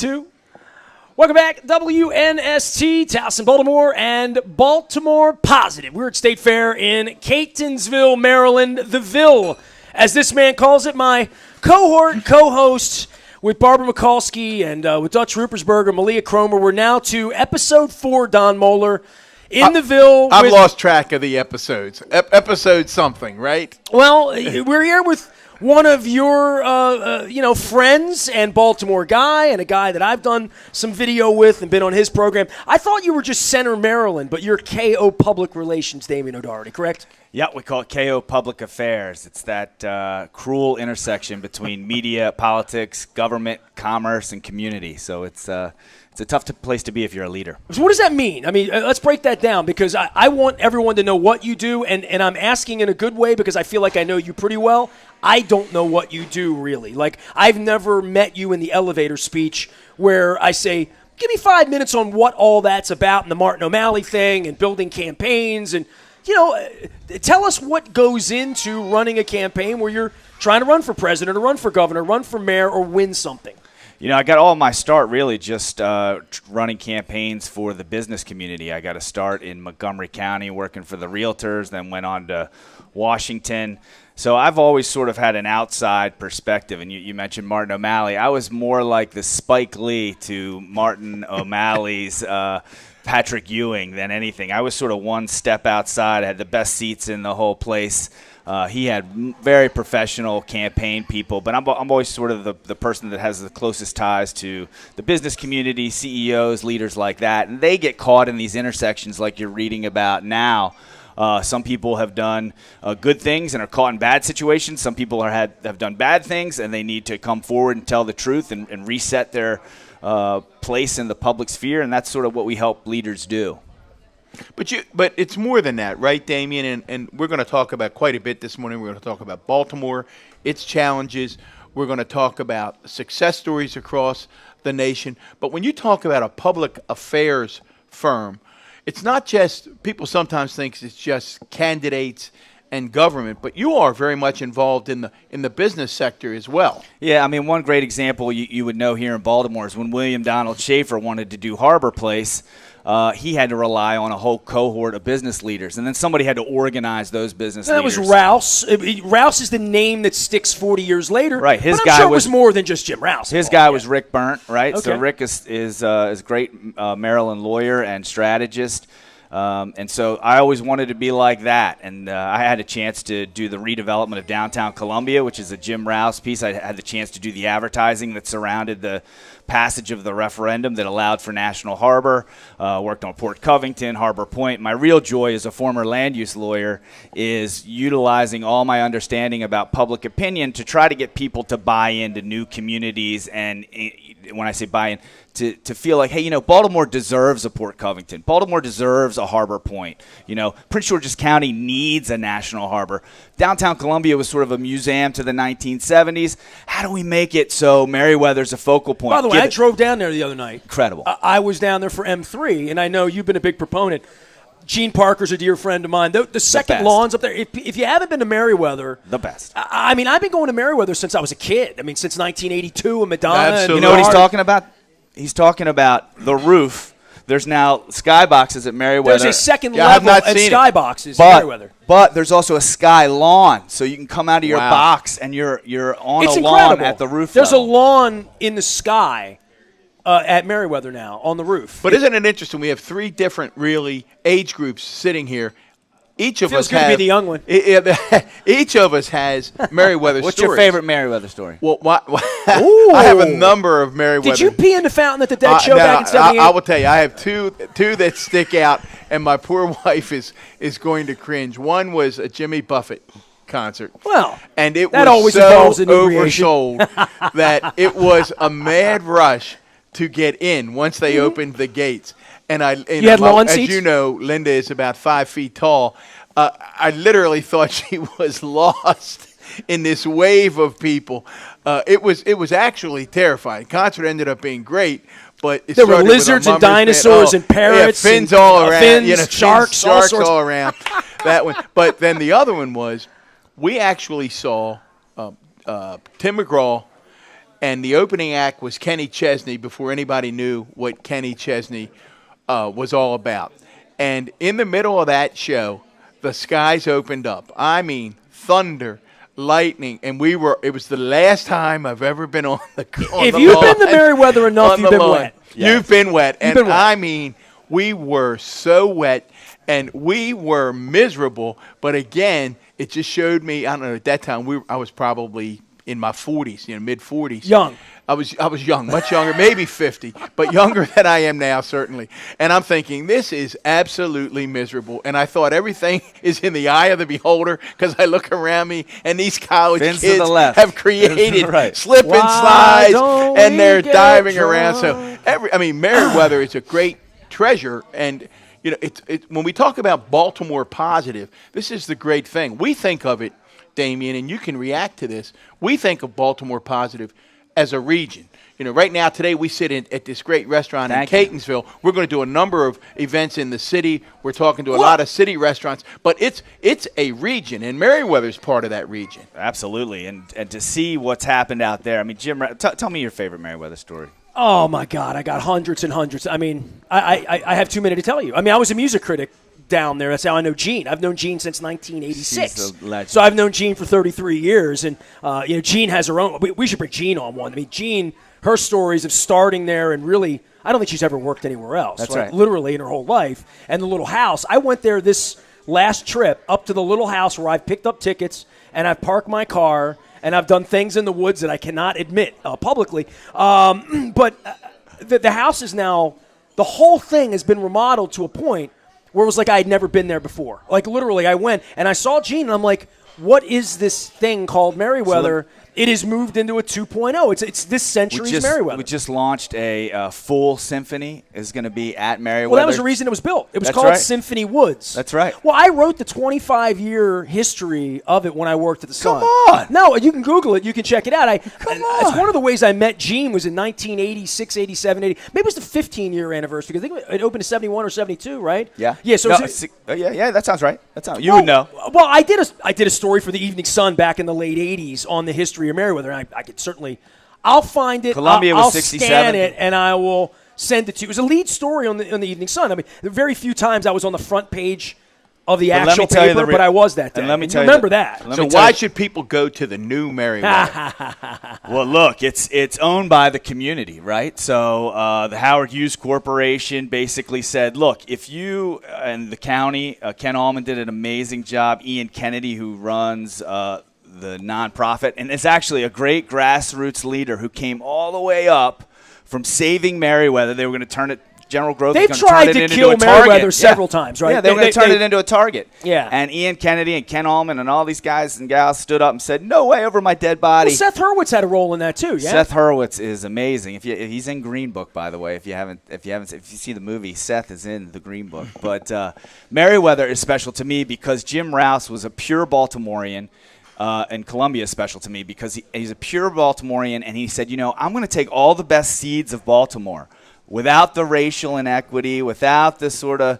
2. Welcome back, WNST, Towson, Baltimore, and Baltimore Positive. We're at State Fair in Catonsville, Maryland, the Ville, as this man calls it. My cohort, co-host with Barbara Mikulski and with Dutch Rupersberger, Malia Cromer. We're now to episode 4, Don Mohler, in the Ville. I've lost track of the episodes. Episode something, right? Well, we're here with one of your, friends and Baltimore guy, and a guy that I've done some video with and been on his program. I thought you were just Center Maryland, but you're KO Public Relations, Damian O'Doherty, correct? Yeah, we call it KO Public Affairs. It's that cruel intersection between media, politics, government, commerce, and community. So it's a tough place to be if you're a leader. So what does that mean? I mean, let's break that down, because I want everyone to know what you do, and I'm asking in a good way because I feel like I know you pretty well. I don't know what you do, really. Like, I've never met you in the elevator speech where I say, give me 5 minutes on what all that's about, and the Martin O'Malley thing and building campaigns. And, tell us what goes into running a campaign where you're trying to run for president or run for governor, run for mayor, or win something. I got all my start really just running campaigns for the business community. I got to start in Montgomery County working for the realtors, then went on to Washington. So I've always sort of had an outside perspective, and you mentioned Martin O'Malley. I was more like the Spike Lee to Martin O'Malley's Patrick Ewing than anything. I was sort of one step outside. I had the best seats in the whole place. He had very professional campaign people, but I'm always sort of the person that has the closest ties to the business community, CEOs, leaders like that, and they get caught in these intersections like you're reading about now. Some people have done good things and are caught in bad situations. Some people have done bad things, and they need to come forward and tell the truth and reset their place in the public sphere, and that's sort of what we help leaders do. But it's more than that, right, Damian? And we're going to talk about quite a bit this morning. We're going to talk about Baltimore, its challenges. We're going to talk about success stories across the nation. But when you talk about a public affairs firm, it's not just, people sometimes think it's just candidates and government, but you are very much involved in the business sector as well. Yeah, I mean, one great example you would know here in Baltimore is when William Donald Schaefer wanted to do Harbor Place. He had to rely on a whole cohort of business leaders, and then somebody had to organize those business leaders. That was Rouse. Rouse is the name that sticks 40 years later. Right. His guy was more than just Jim Rouse. His guy was Rick Burnt, right? Okay. So Rick is a great Maryland lawyer and strategist. And so I always wanted to be like that. And I had a chance to do the redevelopment of downtown Columbia, which is a Jim Rouse piece. I had the chance to do the advertising that surrounded the passage of the referendum that allowed for National Harbor, worked on Port Covington, Harbor Point. My real joy as a former land use lawyer is utilizing all my understanding about public opinion to try to get people to buy into new communities. And when I say buy in, to feel like, hey, Baltimore deserves a Port Covington. Baltimore deserves a Harbor Point. Prince George's County needs a national harbor. Downtown Columbia was sort of a museum to the 1970s. How do we make it so Meriwether's a focal point? By the way, I drove down there the other night. Incredible. I was down there for M3, and I know you've been a big proponent. Gene Parker's a dear friend of mine. The second lawns up there, if you haven't been to Meriwether. The best. I mean, I've been going to Meriwether since I was a kid. I mean, since 1982 and Madonna. Absolutely. You know what he's talking about? He's talking about the roof. There's now skyboxes at Meriwether. There's a second level at skyboxes at Meriwether. But there's also a sky lawn, so you can come out of your box and you're on it's a incredible. Lawn at the roof. There's a lawn in the sky at Meriwether now on the roof. But isn't it interesting? We have three different really age groups sitting here. Each of us feels good to be the young one. Each of us has Meriwether What's stories. your favorite Meriwether story? Well, I have a number of Meriwether. Did you pee in the fountain at the Dead Show back in 78? I will tell you, I have two that stick out, and my poor wife is going to cringe. One was a Jimmy Buffett concert. Well, and it that was always so involves inebriation. oversold that it was a mad rush to get in once they opened the gates. And you had lawn as seats? you know, Linda is about 5 feet tall. I literally thought she was lost in this wave of people. It was actually terrifying. Concert ended up being great, but there were lizards and dinosaurs and parrots, fins all around, sharks all around. That one. But then the other one was we actually saw Tim McGraw And the opening act was Kenny Chesney before anybody knew what Kenny Chesney was all about. And in the middle of that show, the skies opened up. I mean, thunder, lightning, and it was the last time I've ever been on the If you've been to Merriweather enough, you've been wet. Yeah. You've been wet. And I mean, we were so wet, and we were miserable. But again, it just showed me, I don't know, at that time, I was probably in my 40s, mid-40s. Young. I was young, much younger, maybe 50, but younger than I am now, certainly. And I'm thinking, this is absolutely miserable. And I thought everything is in the eye of the beholder because I look around me and these college kids have created slip and slides and they're diving around. So Merriweather is a great treasure. And when we talk about Baltimore positive, this is the great thing. We think of it, Damian, and you can react to this. We think of Baltimore positive as a region. Right now, today, we sit at this great restaurant in Catonsville. We're going to do a number of events in the city. We're talking to a lot of city restaurants. But it's a region, and Merriweather's part of that region. Absolutely. And to see what's happened out there. I mean, Jim, tell me your favorite Merriweather story. Oh, my God. I got hundreds and hundreds. I mean, I have too many to tell you. I mean, I was a music critic down there. That's how I know Gene. I've known Gene since 1986. She's a legend. So I've known Gene for 33 years. And, Gene has her own. We should bring Gene on one. I mean, Gene, her stories of starting there and really, I don't think she's ever worked anywhere else. That's right. Literally in her whole life. And the little house. I went there this last trip up to the little house where I've picked up tickets and I've parked my car and I've done things in the woods that I cannot admit publicly. But the house is now, the whole thing has been remodeled to a point where it was like I had never been there before. Like, literally, I went, and I saw Gene, and I'm like, what is this thing called Merriweather? It has moved into a 2.0. It's this century's Merriweather. We just launched a full symphony. Is going to be at Merriweather. Well, that was the reason it was built. It was called Symphony Woods. That's right. Well, I wrote the 25-year history of it when I worked at the Sun. Come on. No, you can Google it. You can check it out. Come on. It's one of the ways I met Gene was in 1986, 87, 80. Maybe it was the 15-year anniversary. I think it opened in 71 or 72, right? Yeah. Yeah. So yeah, that sounds right. You would know. Well, I did a story for the Evening Sun back in the late 80s on the history of Merriweather, and I could certainly, I'll find it. Columbia was I'll 67. Scan it, and I will send it to you. It was a lead story on the Evening Sun. I mean, there are very few times I was on the front page of the actual paper, but I was that day. And let me tell you, remember that. So why should people go to the new Merriweather? Well, look, it's owned by the community, right? So the Howard Hughes Corporation basically said, look, if you and the county, Ken Allman did an amazing job. Ian Kennedy, who runs the nonprofit, and is actually a great grassroots leader who came all the way up from saving Merriweather. They were going to turn it. General Growth. They've tried to kill Merriweather several times, right? Yeah, they were going to turn it into a Target. Yeah. And Ian Kennedy and Ken Allman and all these guys and gals stood up and said, "No way over my dead body." Well, Seth Hurwitz had a role in that too. Yeah. Seth Hurwitz is amazing. If he's in Green Book, by the way, if you see the movie, Seth is in the Green Book. But Merriweather is special to me because Jim Rouse was a pure Baltimorean. And Columbia is special to me because he's a pure Baltimorean, and he said, I'm going to take all the best seeds of Baltimore without the racial inequity, without the sort of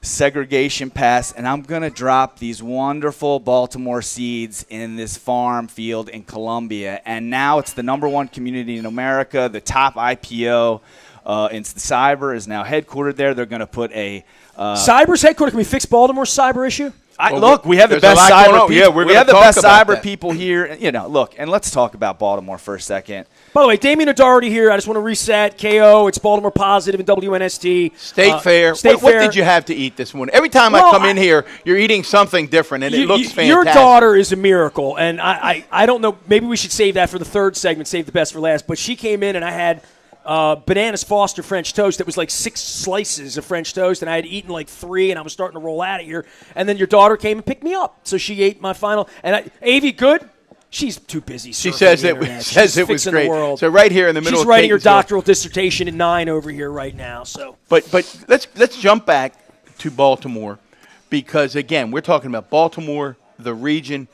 segregation past, and I'm going to drop these wonderful Baltimore seeds in this farm field in Columbia. And now it's the #1 community in America, the top IPO. Cyber is now headquartered there. They're going to put a Cyber's headquartered. Can we fix Baltimore's cyber issue? Look, we have the best cyber people. Yeah, we have the best cyber people here. Look, and let's talk about Baltimore for a second. By the way, Damian O'Doherty here. I just want to reset. KO, it's Baltimore Positive and WNST. State Fair. What did you have to eat this morning? Every time I come in here, you're eating something different, and it looks fantastic. Your daughter is a miracle, and I don't know. Maybe we should save that for the third segment, save the best for last. But she came in, and I had Bananas Foster French toast. That was like 6 slices of French toast, and I had eaten like 3, and I was starting to roll out of here. And then your daughter came and picked me up, so she ate my final. And Avi, good. She's too busy. She says it was great. So right here in the middle, she's writing her doctoral dissertation in 9 over here right now. So, but let's jump back to Baltimore, because again we're talking about Baltimore, the region.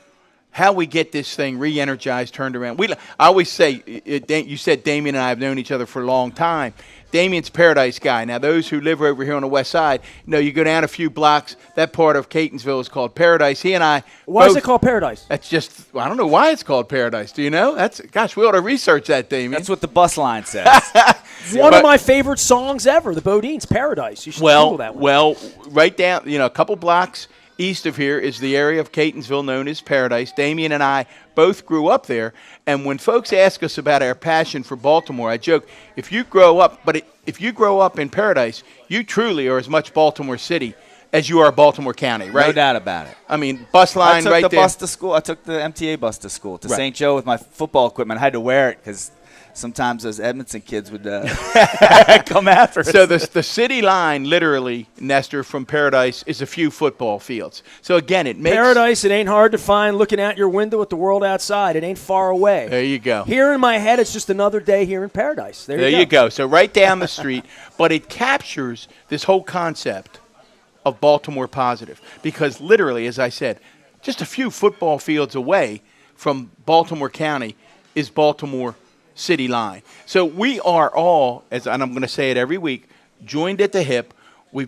how we get this thing re-energized, turned around. I always say, you said Damian and I have known each other for a long time. Damian's Paradise guy. Now, those who live over here on the west side, you go down a few blocks, that part of Catonsville is called Paradise. He and I Why is it called Paradise? That's just, I don't know why it's called Paradise. Do you know? Gosh, we ought to research that, Damian. That's what the bus line says. One of my favorite songs ever, the Bodines, Paradise. You should Google that one. Well, right down, a couple blocks east of here is the area of Catonsville known as Paradise. Damian and I both grew up there, and when folks ask us about our passion for Baltimore, I joke, if you grow up in Paradise, you truly are as much Baltimore City as you are Baltimore County, right? No doubt about it. I mean, bus line right there. I took the bus to school. I took the MTA bus to school, to St. Joe with my football equipment. I had to wear it because sometimes those Edmonton kids would come after us. So the city line, literally, Nestor, from Paradise is a few football fields. So, again, it makes – Paradise, it ain't hard to find looking out your window at the world outside. It ain't far away. There you go. Here in my head, it's just another day here in Paradise. There you go. So right down the street. But it captures this whole concept of Baltimore positive. Because literally, as I said, just a few football fields away from Baltimore County is Baltimore City line. So we are all, and I'm going to say it every week, joined at the hip. We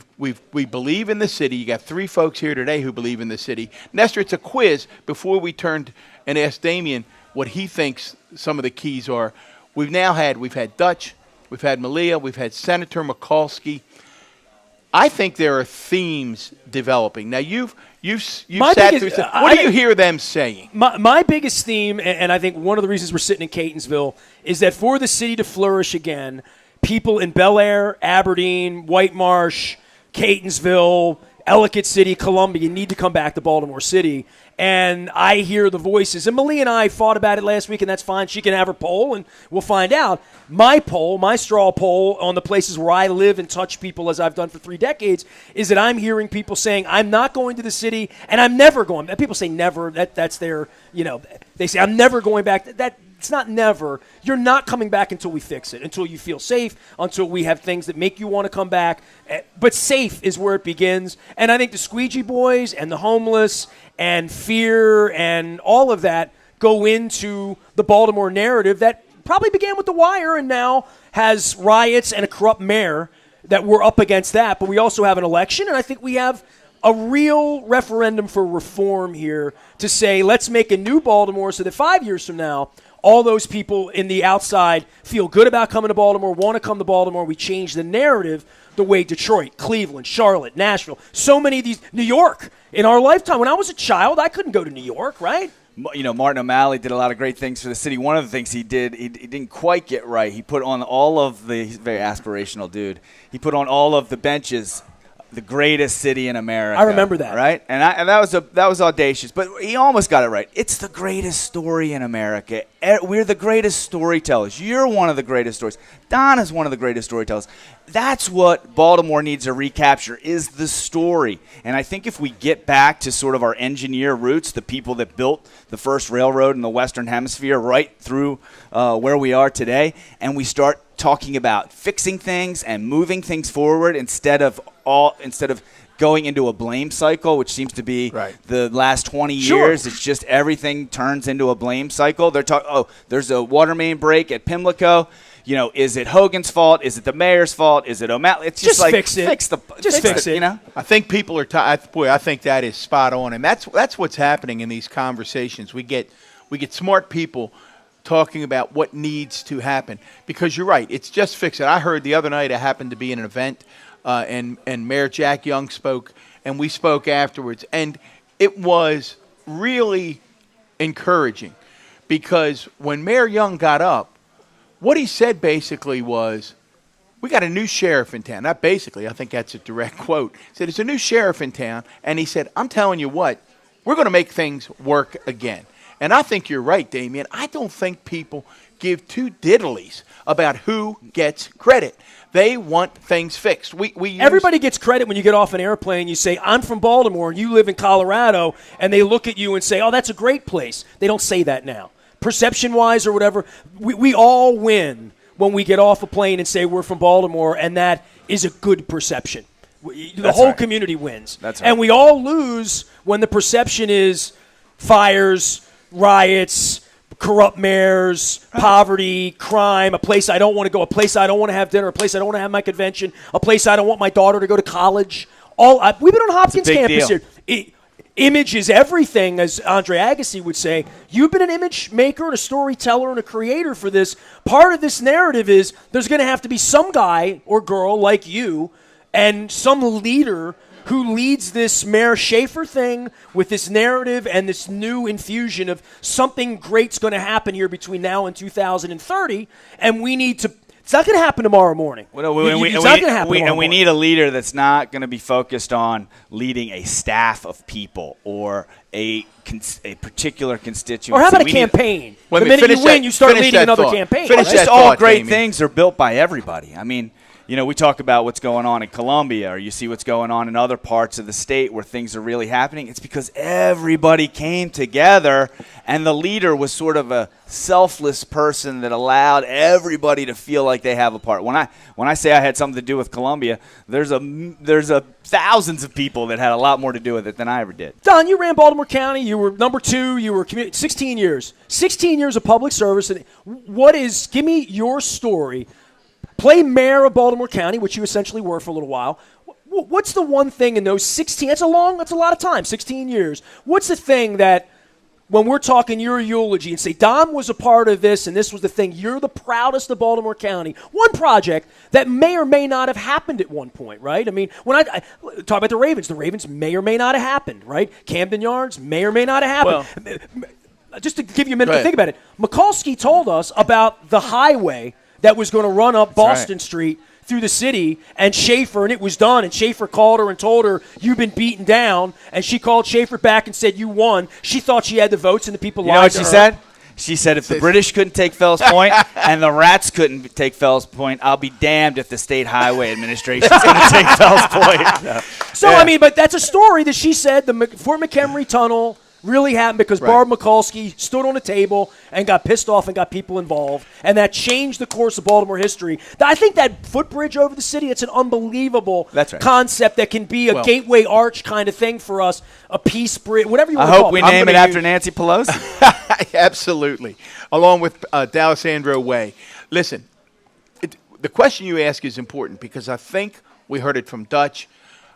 believe in the city. You got 3 folks here today who believe in the city. Nestor, it's a quiz before we turned and asked Damian what he thinks some of the keys are. We've had Dutch, we've had Malia, we've had Senator Mikulski. I think there are themes developing. Now you've sat through. What do you hear them saying? My biggest theme, and I think one of the reasons we're sitting in Catonsville, is that for the city to flourish again, people in Bel Air, Aberdeen, White Marsh, Catonsville, Ellicott City, Columbia need to come back to Baltimore City. And I hear the voices. And Malia and I fought about it last week, and that's fine. She can have her poll, and we'll find out. My poll, my straw poll on the places where I live and touch people as I've done for 3 decades, is that I'm hearing people saying, I'm not going to the city, and I'm never going. People say never. That's their, they say, I'm never going back. It's not never. You're not coming back until we fix it, until you feel safe, until we have things that make you want to come back. But safe is where it begins. And I think the squeegee boys and the homeless and fear and all of that go into the Baltimore narrative that probably began with The Wire and now has riots and a corrupt mayor that we're up against that. But we also have an election, and I think we have a real referendum for reform here to say, let's make a new Baltimore so that 5 years from now, all those people in the outside feel good about coming to Baltimore, want to come to Baltimore. We change the narrative the way Detroit, Cleveland, Charlotte, Nashville, so many of these, New York. In our lifetime, when I was a child, I couldn't go to New York, right? Martin O'Malley did a lot of great things for the city. One of the things he did, he didn't quite get right. He put on he's a very aspirational dude. He put on all of the benches, the greatest city in America. I remember that. Right? And that was audacious, but he almost got it right. It's the greatest story in America. We're the greatest storytellers. You're one of the greatest stories. Don is one of the greatest storytellers. That's what Baltimore needs to recapture, is the story. And I think if we get back to sort of our engineer roots, the people that built the first railroad in the Western Hemisphere right through where we are today, and we start talking about fixing things and moving things forward instead of going into a blame cycle, which seems to be the last 20 years. It's just everything turns into a blame cycle. They're talking, there's a water main break at Pimlico. Is it Hogan's fault? Is it the mayor's fault? Is it O'Malley? It's just like fix it. Fix it. I think people are I think that is spot on, and that's what's happening in these conversations. We get smart people talking about what needs to happen, because you're right. It's just fix it. I heard the other night, I happened to be in an event, and Mayor Jack Young spoke, and we spoke afterwards, and it was really encouraging, because when Mayor Young got up, what he said basically was, we got a new sheriff in town. Not basically, I think that's a direct quote. He said, it's a new sheriff in town, and he said, I'm telling you what, we're going to make things work again. And I think you're right, Damian. I don't think people give two diddlies about who gets credit. They want things fixed. Everybody gets credit when you get off an airplane. You say, I'm from Baltimore, and you live in Colorado, and they look at you and say, oh, that's a great place. They don't say that now. Perception-wise or whatever, we all win when we get off a plane and say we're from Baltimore, and that is a good perception. The whole community wins. That's right. And we all lose when the perception is fires, riots, corrupt mayors, poverty, crime, a place I don't want to go, a place I don't want to have dinner, a place I don't want to have my convention, a place I don't want my daughter to go to college. We've been on Hopkins campus here. Image is everything, as Andre Agassi would say. You've been an image maker and a storyteller and a creator for this. Part of this narrative is there's going to have to be some guy or girl like you and some leader who leads this Mayor Schaefer thing with this narrative and this new infusion of something great's going to happen here between now and 2030, and we need to. It's not going to happen tomorrow morning. It's not going to happen tomorrow morning. And we need a leader that's not going to be focused on leading a staff of people or a particular constituency. Or how about a campaign? The minute you win, you start leading another campaign. Just all great things are built by everybody. I mean, you know, we talk about what's going on in Columbia, or you see what's going on in other parts of the state where things are really happening. It's because everybody came together, and the leader was sort of a selfless person that allowed everybody to feel like they have a part. When I say I had something to do with Columbia, there's a thousands of people that had a lot more to do with it than I ever did. Don, you ran Baltimore County. You were number 2. You were 16 years. 16 years of public service. And give me your story. Play mayor of Baltimore County, which you essentially were for a little while. What's the one thing in those 16? That's a lot of time, 16 years. What's the thing that, when we're talking your eulogy and say, Don was a part of this and this was the thing, you're the proudest of Baltimore County. One project that may or may not have happened at one point, right? I mean, when I talk about the Ravens may or may not have happened, right? Camden Yards may or may not have happened. Well, just to give you a minute to think about it, Mikulski told us about the highway that was going to run up Boston Street through the city, and Schaefer, and it was done, and Schaefer called her and told her, you've been beaten down, and she called Schaefer back and said, you won. She thought she had the votes, and the people lied to her. You know what she said? She said, if the British couldn't take Fells Point and the rats couldn't take Fells Point, I'll be damned if the State Highway Administration is going to take Fells Point. So, I mean, but that's a story that she said, the Fort McHenry Tunnel really happened because Barb Mikulski stood on a table and got pissed off and got people involved, and that changed the course of Baltimore history. I think that footbridge over the city, it's an unbelievable concept that can be a gateway arch kind of thing for us, a peace bridge, whatever you want to call it. I hope we name it after Nancy Pelosi. Absolutely, along with D'Alessandro Way. Listen, the question you ask is important because I think we heard it from Dutch.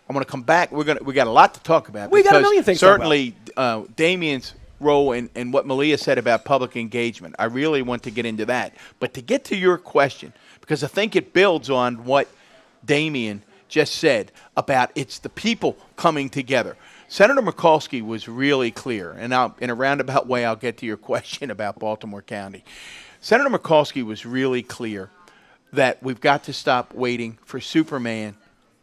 I'm going to come back. We got a lot to talk about. We got a million things certainly, to talk about. Damian's role in what Malia said about public engagement. I really want to get into that. But to get to your question, because I think it builds on what Damian just said about it's the people coming together. Senator Mikulski was really clear, and in a roundabout way, I'll get to your question about Baltimore County. Senator Mikulski was really clear that we've got to stop waiting for Superman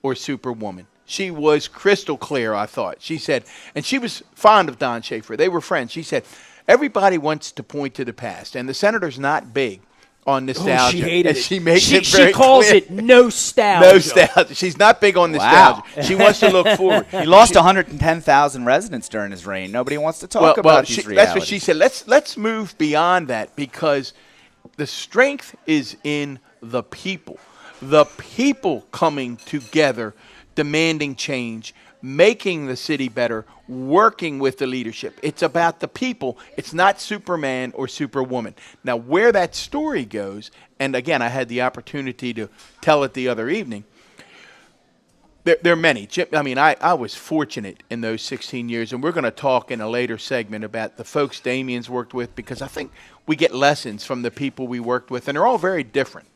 or Superwoman. She was crystal clear, I thought. She said, and she was fond of Don Schaefer. They were friends. She said, everybody wants to point to the past, and the senator's not big on nostalgia. She hated it. She makes it very She calls clear. It nostalgia. Nostalgia. She's not big on nostalgia. Wow. She wants to look forward. He lost 110,000 residents during his reign. Nobody wants to talk about these realities. That's what she said. Let's move beyond that because the strength is in the people. The people coming together, demanding change, making the city better, working with the leadership. It's about the people. It's not Superman or Superwoman. Now, where that story goes, and again, I had the opportunity to tell it the other evening, there are many. I mean, I was fortunate in those 16 years, and we're going to talk in a later segment about the folks Damian's worked with because I think we get lessons from the people we worked with, and they're all very different.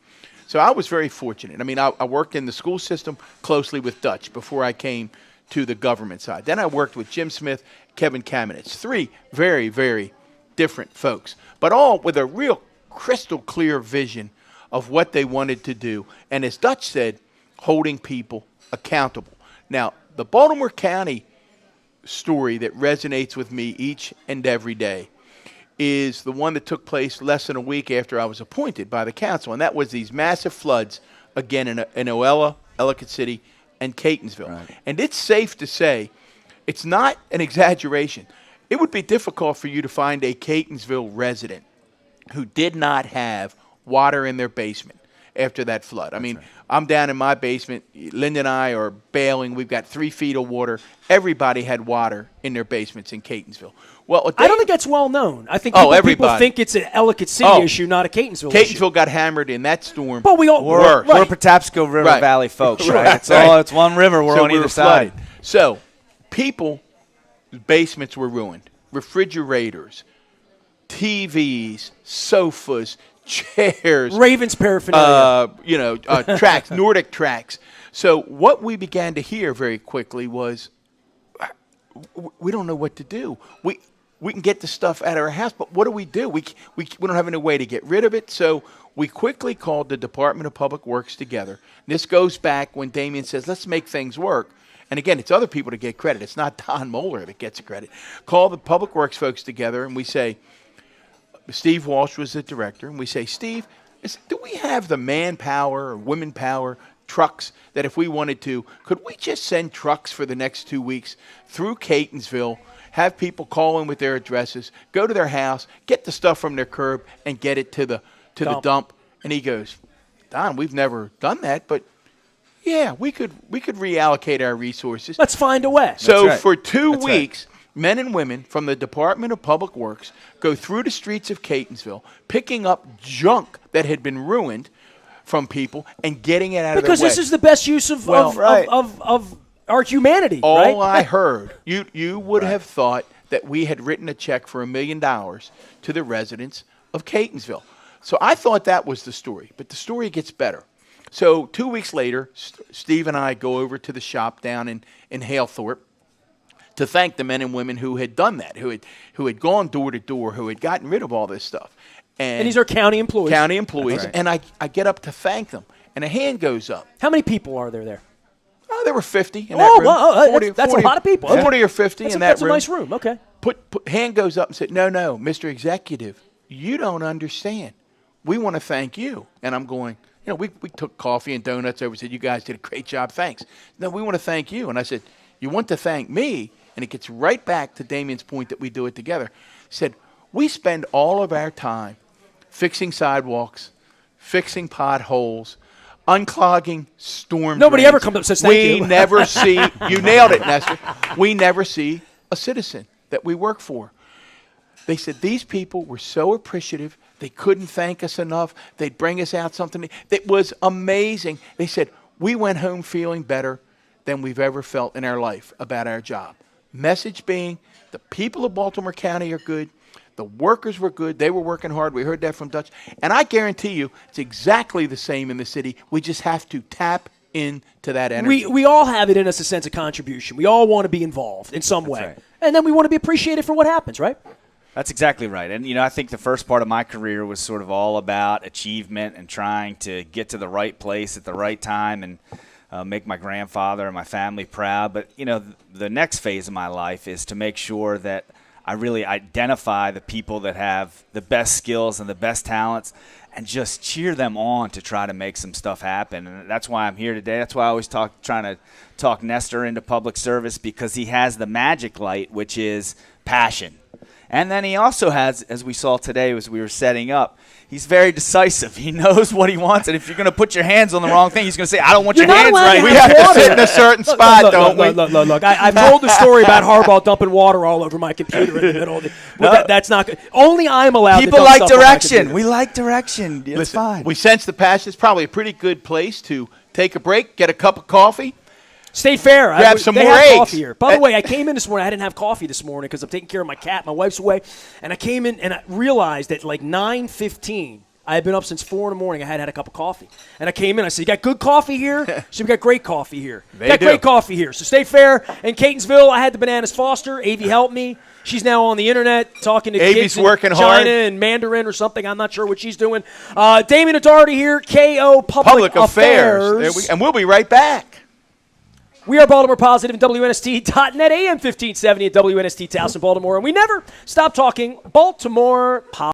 So I was very fortunate. I mean, I worked in the school system closely with Dutch before I came to the government side. Then I worked with Jim Smith, Kevin Kamenetz. 3 very, very different folks, but all with a real crystal clear vision of what they wanted to do. And as Dutch said, holding people accountable. Now, the Baltimore County story that resonates with me each and every day is the one that took place less than a week after I was appointed by the council, and that was these massive floods, again, in Oella, Ellicott City, and Catonsville. Right. And it's safe to say, it's not an exaggeration, it would be difficult for you to find a Catonsville resident who did not have water in their basement. after that flood. I mean, I'm down in my basement. Linda and I are bailing. We've got 3 feet of water. Everybody had water in their basements in Catonsville. Well, I don't think that's well known. I think people think it's an Ellicott City issue, not a Catonsville issue. Catonsville got hammered in that storm. But we all we're Patapsco River Valley folks, right? It's one river. We're on either side. So people's basements were ruined. Refrigerators, TVs, sofas, chairs, Ravens paraphernalia, tracks, Nordic tracks. So what we began to hear very quickly was, we don't know what to do. We can get the stuff out of our house, but what do? We don't have any way to get rid of it. So we quickly called the Department of Public Works together. And this goes back when Damian says, let's make things work. And again, it's other people to get credit. It's not Don Mohler that gets the credit. Call the Public Works folks together, and we say, Steve Walsh was the director, and we say, Steve, do we have the manpower or women power trucks that if we wanted to, could we just send trucks for the next 2 weeks through Catonsville, have people call in with their addresses, go to their house, get the stuff from their curb, and get it to the dump? And he goes, Don, we've never done that, but yeah, we could reallocate our resources. Let's find a way. So for 2 weeks, men and women from the Department of Public Works go through the streets of Catonsville, picking up junk that had been ruined from people and getting it out of their way. Because this is the best use of our humanity. All I heard, you would have thought that we had written a check for $1 million to the residents of Catonsville. So I thought that was the story, but the story gets better. So 2 weeks later, Steve and I go over to the shop down in Halethorpe to thank the men and women who had done that, who had gone door to door, who had gotten rid of all this stuff. And these are county employees. County employees. Right. And I get up to thank them, and a hand goes up. How many people are there? Oh, there were 50 in that room. Well, 40, that's 40, a lot of people. 40 or 50 in that room. That's a nice room. Okay. Hand goes up and said, no, Mr. Executive, you don't understand. We want to thank you. And I'm going, we took coffee and donuts over and said, you guys did a great job. Thanks. No, we want to thank you. And I said, you want to thank me? And it gets right back to Damian's point that we do it together. He said, we spend all of our time fixing sidewalks, fixing potholes, unclogging storm Nobody drains. Ever comes up and says thank you. We never see, you nailed it, Nestor. We never see a citizen that we work for. They said these people were so appreciative. They couldn't thank us enough. They'd bring us out something that was amazing. They said, we went home feeling better than we've ever felt in our life about our job. Message being, the people of Baltimore County are good. The workers were good. They were working hard. We heard that from Dutch. And I guarantee you, it's exactly the same in the city. We just have to tap into that energy. We all have it in us, a sense of contribution. We all want to be involved in some way. Right. And then we want to be appreciated for what happens, right? That's exactly right. And, I think the first part of my career was sort of all about achievement and trying to get to the right place at the right time and make my grandfather and my family proud. But, the next phase of my life is to make sure that I really identify the people that have the best skills and the best talents and just cheer them on to try to make some stuff happen. And that's why I'm here today. That's why I always trying to talk Nestor into public service, because he has the magic light, which is passion. And then he also has, as we saw today as we were setting up, he's very decisive. He knows what he wants, and if you're going to put your hands on the wrong thing, he's going to say, I don't want your hands right. We have to sit in a certain spot, don't we? Look. I've told the story about Harbaugh dumping water all over my computer in the middle of the that's not good. Only I'm allowed People to dump like stuff direction. We like direction. It's fine. We sense the passion. It's probably a pretty good place to take a break, get a cup of coffee. State Fair. Grab some more eggs. Coffee here. By the way, I came in this morning. I didn't have coffee this morning because I'm taking care of my cat. My wife's away. And I came in and I realized at like 9:15, I had been up since 4 in the morning. I had a cup of coffee. And I came in. I said, you got good coffee here? So we got great coffee here. Great coffee here. So State Fair in Catonsville, I had the Bananas Foster. Avi helped me. She's now on the internet talking to kids in working China hard. and Mandarin or something. I'm not sure what she's doing. Damian O'Doherty here, KO Public Affairs. And we'll be right back. We are Baltimore Positive and WNST.net, AM 1570 at WNST Towson, Baltimore. And we never stop talking Baltimore Positive.